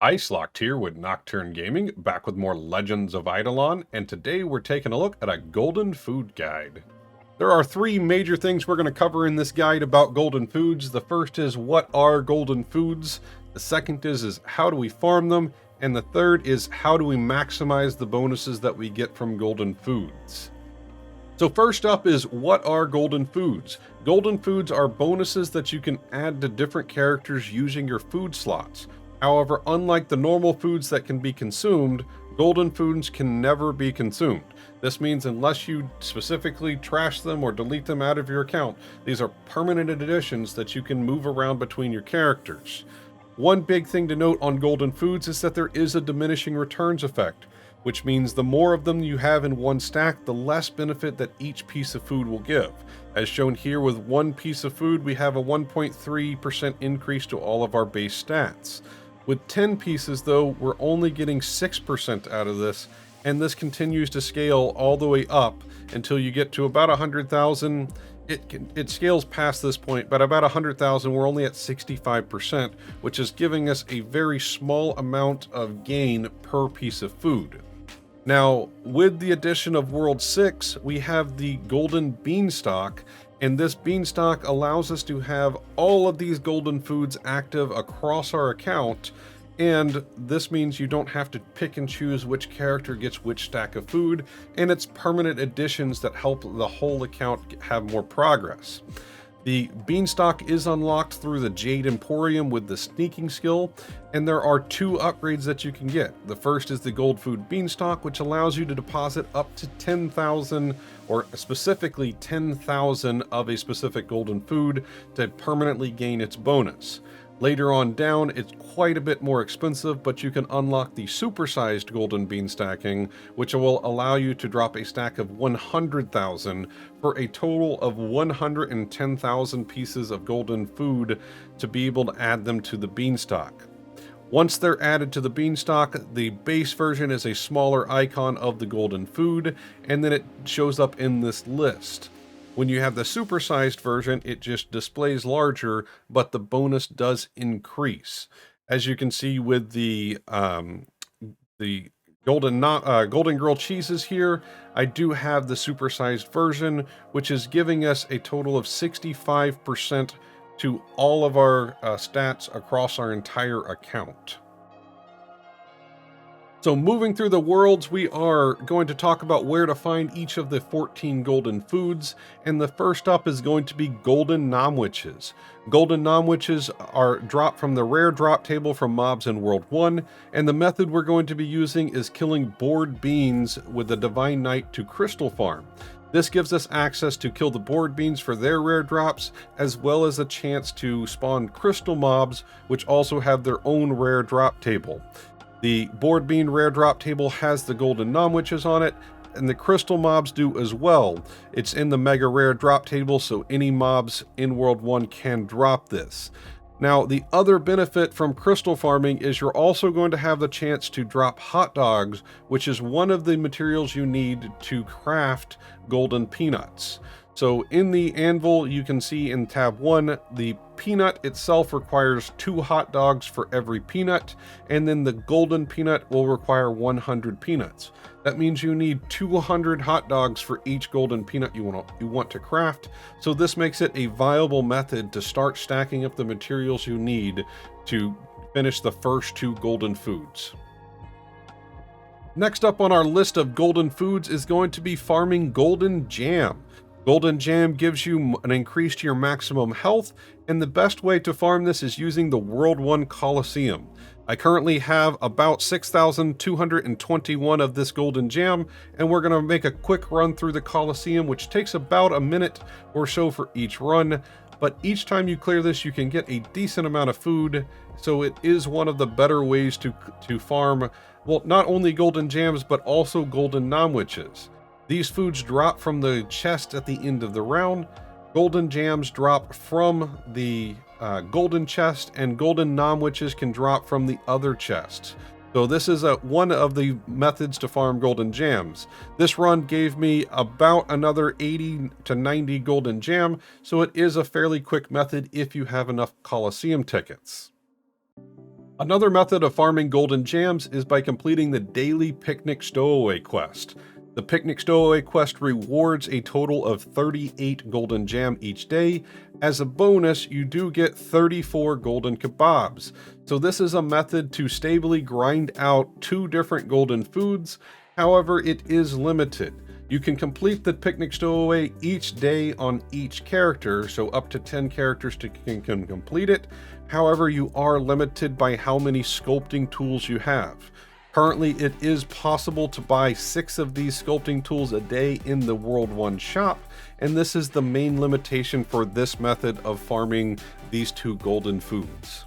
Icelocked here with Nocturne Gaming, back with more Legends of Idleon, and today we're taking a look at a golden food guide. There are three major things we're going to cover in this guide about golden foods. The first is what are golden foods, the second is how do we farm them, and the third is how do we maximize the bonuses that we get from golden foods. So first up is what are golden foods? Golden foods are bonuses that you can add to different characters using your food slots. However, unlike the normal foods that can be consumed, golden foods can never be consumed. This means unless you specifically trash them or delete them out of your account, these are permanent additions that you can move around between your characters. One big thing to note on golden foods is that there is a diminishing returns effect, which means the more of them you have in one stack, the less benefit that each piece of food will give. As shown here, with one piece of food, we have a 1.3% increase to all of our base stats. With 10 pieces though, we're only getting 6% out of this, and this continues to scale all the way up until you get to about 100,000. It scales past this point, but about 100,000 we're only at 65%, which is giving us a very small amount of gain per piece of food. Now, with the addition of World 6, we have the Golden Beanstalk, and this beanstalk allows us to have all of these golden foods active across our account, and this means you don't have to pick and choose which character gets which stack of food, and it's permanent additions that help the whole account have more progress. The beanstalk is unlocked through the Jade Emporium with the sneaking skill, and there are two upgrades that you can get. The first is the Golden Food Beanstalk, which allows you to deposit up to 10,000, or specifically 10,000 of a specific golden food to permanently gain its bonus. Later on down, it's quite a bit more expensive, but you can unlock the supersized golden bean stacking, which will allow you to drop a stack of 100,000 for a total of 110,000 pieces of golden food to be able to add them to the beanstalk. Once they're added to the beanstalk, the base version is a smaller icon of the golden food, and then it shows up in this list. When you have the supersized version, it just displays larger, but the bonus does increase. As you can see with the golden grilled cheeses here, I do have the supersized version, which is giving us a total of 65% to all of our stats across our entire account. So moving through the worlds, we are going to talk about where to find each of the 14 golden foods, and the first up is going to be golden nomwitches. Golden nomwitches are dropped from the rare drop table from mobs in World 1, and the method we're going to be using is killing bored beans with the Divine Knight to crystal farm. This gives us access to kill the bored beans for their rare drops, as well as a chance to spawn crystal mobs, which also have their own rare drop table. The bored bean rare drop table has the golden nomwitches on it, and the crystal mobs do as well. It's in the mega rare drop table, so any mobs in World 1 can drop this. Now, the other benefit from crystal farming is you're also going to have the chance to drop hot dogs, which is one of the materials you need to craft golden peanuts. So in the anvil, you can see in tab 1, the peanut itself requires 2 hot dogs for every peanut, and then the golden peanut will require 100 peanuts. That means you need 200 hot dogs for each golden peanut you want to craft, so this makes it a viable method to start stacking up the materials you need to finish the first 2 golden foods. Next up on our list of golden foods is going to be farming golden jam. Golden jam gives you an increase to your maximum health, and the best way to farm this is using the World 1 Coliseum. I currently have about 6,221 of this golden jam, and we're going to make a quick run through the Coliseum, which takes about a minute or so for each run. But each time you clear this, you can get a decent amount of food, so it is one of the better ways to farm, well, not only golden jams, but also golden nomwitches. These foods drop from the chest at the end of the round. Golden jams drop from the golden chest, and golden nomwitches can drop from the other chests. So this is one of the methods to farm golden jams. This run gave me about another 80 to 90 golden jam, so it is a fairly quick method if you have enough Coliseum tickets. Another method of farming golden jams is by completing the daily picnic stowaway quest. The picnic stowaway quest rewards a total of 38 golden jam each day. As a bonus, you do get 34 golden kebabs. So this is a method to stably grind out 2 different golden foods. However, it is limited. You can complete the picnic stowaway each day on each character, so up to 10 characters can complete it. However, you are limited by how many sculpting tools you have. Currently, it is possible to buy 6 of these sculpting tools a day in the World 1 shop, and this is the main limitation for this method of farming these 2 golden foods.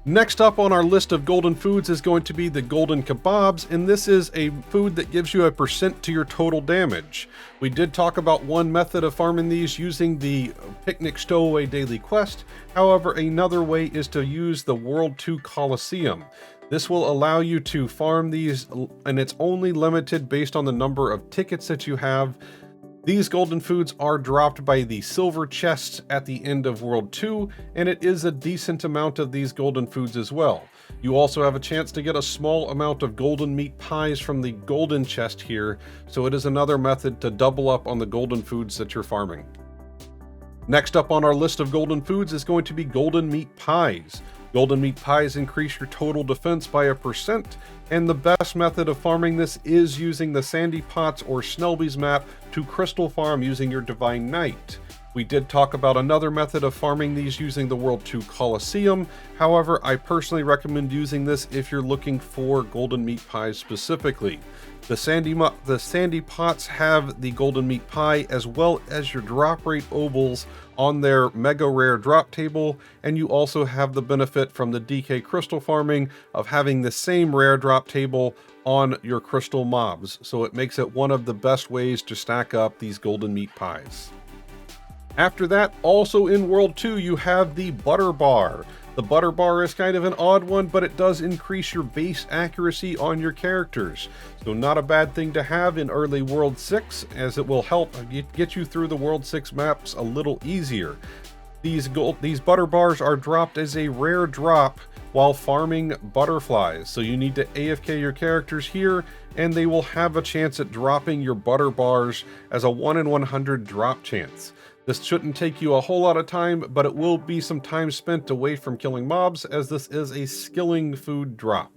Next up on our list of golden foods is going to be the golden kebabs, and this is a food that gives you a % to your total damage. We did talk about one method of farming these using the picnic stowaway daily quest. However, another way is to use the World 2 Coliseum. This will allow you to farm these, and it's only limited based on the number of tickets that you have. These golden foods are dropped by the silver chests at the end of World 2, and it is a decent amount of these golden foods as well. You also have a chance to get a small amount of golden meat pies from the golden chest here, so it is another method to double up on the golden foods that you're farming. Next up on our list of golden foods is going to be golden meat pies. Golden meat pies increase your total defense by a %, and the best method of farming this is using the Sandy Pots or Snelby's map to crystal farm using your Divine Knight. We did talk about another method of farming these using the World 2 Coliseum. However, I personally recommend using this if you're looking for golden meat pies specifically. The Sandy Pots have the golden meat pie as well as your drop rate ovals on their mega rare drop table, and you also have the benefit from the DK crystal farming of having the same rare drop table on your crystal mobs, so it makes it one of the best ways to stack up these golden meat pies. After that, also in World 2, you have the Butter Bar. The Butter Bar is kind of an odd one, but it does increase your base accuracy on your characters. So not a bad thing to have in early World 6, as it will help get you through the World 6 maps a little easier. These Butter Bars are dropped as a rare drop while farming butterflies. So you need to AFK your characters here, and they will have a chance at dropping your Butter Bars as a 1 in 100 drop chance. This shouldn't take you a whole lot of time, but it will be some time spent away from killing mobs, as this is a skilling food drop.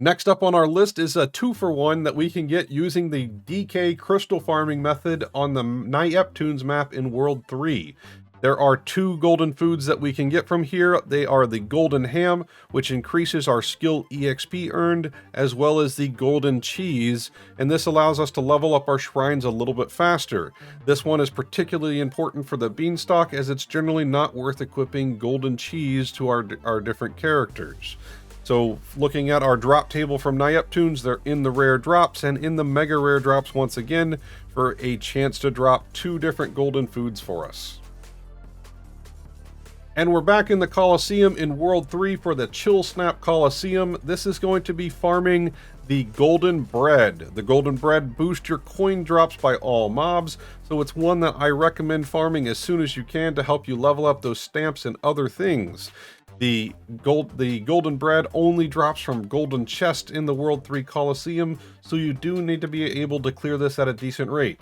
Next up on our list is a 2-for-1 that we can get using the DK crystal farming method on the Neptune's map in World 3. There are 2 golden foods that we can get from here. They are the golden ham, which increases our skill EXP earned, as well as the golden cheese, and this allows us to level up our shrines a little bit faster. This one is particularly important for the beanstalk, as it's generally not worth equipping golden cheese to our different characters. So looking at our drop table from Neptune's, they're in the rare drops and in the mega rare drops once again for a chance to drop 2 different golden foods for us. And we're back in the Coliseum in World 3 for the Chill Snap Coliseum. This is going to be farming the Golden Bread. The Golden Bread boosts your coin drops by all mobs, so it's one that I recommend farming as soon as you can to help you level up those stamps and other things. The Golden Bread only drops from Golden Chest in the World 3 Coliseum, so you do need to be able to clear this at a decent rate.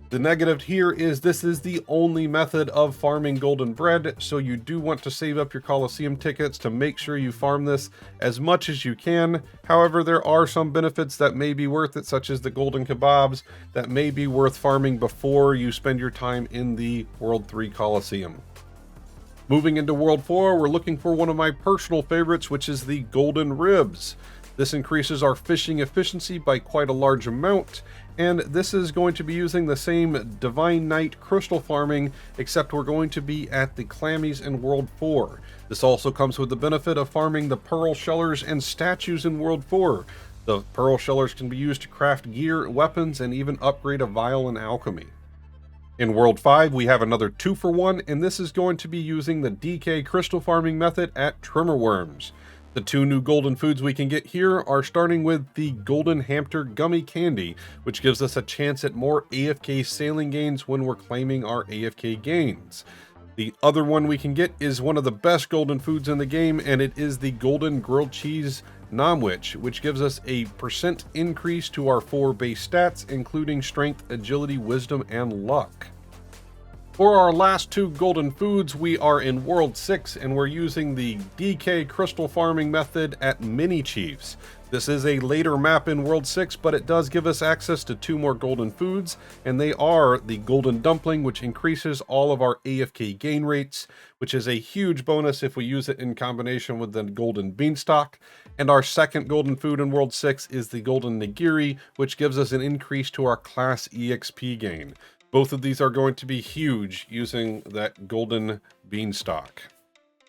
The negative here is this is the only method of farming golden bread, so you do want to save up your Coliseum tickets to make sure you farm this as much as you can. However, there are some benefits that may be worth it, such as the golden kebabs, that may be worth farming before you spend your time in the World 3 Coliseum. Moving into World 4, we're looking for one of my personal favorites, which is the golden ribs. This increases our fishing efficiency by quite a large amount, and this is going to be using the same Divine Knight crystal farming, except we're going to be at the Clammies in World 4. This also comes with the benefit of farming the pearl shellers and statues in World 4. The pearl shellers can be used to craft gear, weapons, and even upgrade a vial in alchemy. In World 5, we have another 2-for-1, and this is going to be using the DK crystal farming method at Tremorworms. The 2 new golden foods we can get here are starting with the Golden Hamster Gummy Candy, which gives us a chance at more AFK sailing gains when we're claiming our AFK gains. The other one we can get is one of the best golden foods in the game, and it is the golden grilled cheese Nomwich, which gives us a % increase to our 4 base stats, including strength, agility, wisdom, and luck. For our last 2 golden foods, we are in World 6, and we're using the DK crystal farming method at Mini Chiefs. This is a later map in World 6, but it does give us access to 2 more golden foods, and they are the Golden Dumpling, which increases all of our AFK gain rates, which is a huge bonus if we use it in combination with the Golden Beanstalk. And our second golden food in World 6 is the Golden Nigiri, which gives us an increase to our class EXP gain. Both of these are going to be huge using that Golden Beanstalk.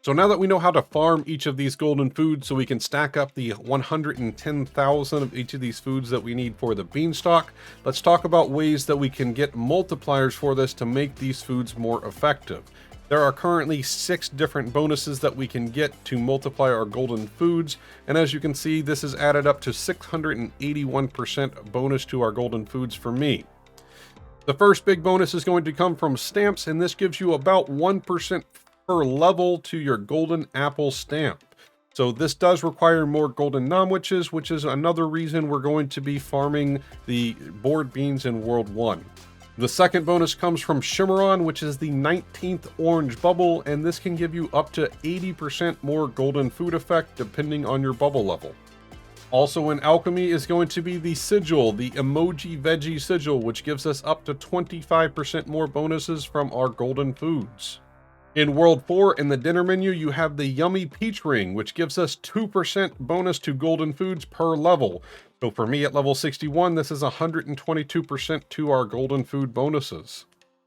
So now that we know how to farm each of these golden foods so we can stack up the 110,000 of each of these foods that we need for the beanstalk, let's talk about ways that we can get multipliers for this to make these foods more effective. There are currently 6 different bonuses that we can get to multiply our golden foods, and as you can see, this is added up to 681% bonus to our golden foods for me. The first big bonus is going to come from stamps, and this gives you about 1% per level to your golden apple stamp. So this does require more golden Nomwiches, which is another reason we're going to be farming the board beans in World 1. The second bonus comes from Shimmeron, which is the 19th orange bubble, and this can give you up to 80% more golden food effect depending on your bubble level. Also in alchemy is going to be the sigil, the emoji veggie sigil, which gives us up to 25% more bonuses from our golden foods. In World 4, in the dinner menu, you have the yummy peach ring, which gives us 2% bonus to golden foods per level. So for me at level 61, this is 122% to our golden food bonuses.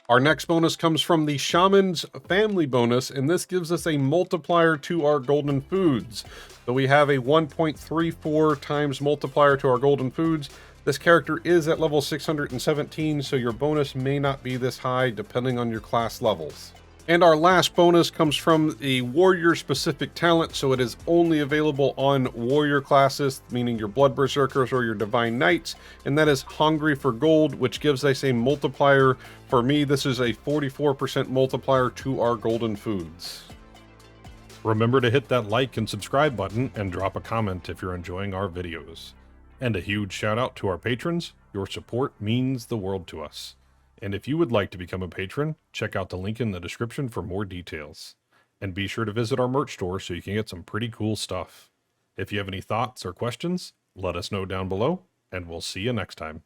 Our next bonus comes from the Shaman's Family bonus, and this gives us a multiplier to our golden foods. So we have a 1.34 times multiplier to our golden foods. This character is at level 617, so your bonus may not be this high depending on your class levels. And our last bonus comes from a warrior-specific talent, so it is only available on warrior classes, meaning your Blood Berserkers or your Divine Knights, and that is Hungry for Gold, which gives us a multiplier. For me, this is a 44% multiplier to our golden foods. Remember to hit that like and subscribe button, and drop a comment if you're enjoying our videos. And a huge shout out to our patrons. Your support means the world to us. And if you would like to become a patron, check out the link in the description for more details. And be sure to visit our merch store so you can get some pretty cool stuff. If you have any thoughts or questions, let us know down below, and we'll see you next time.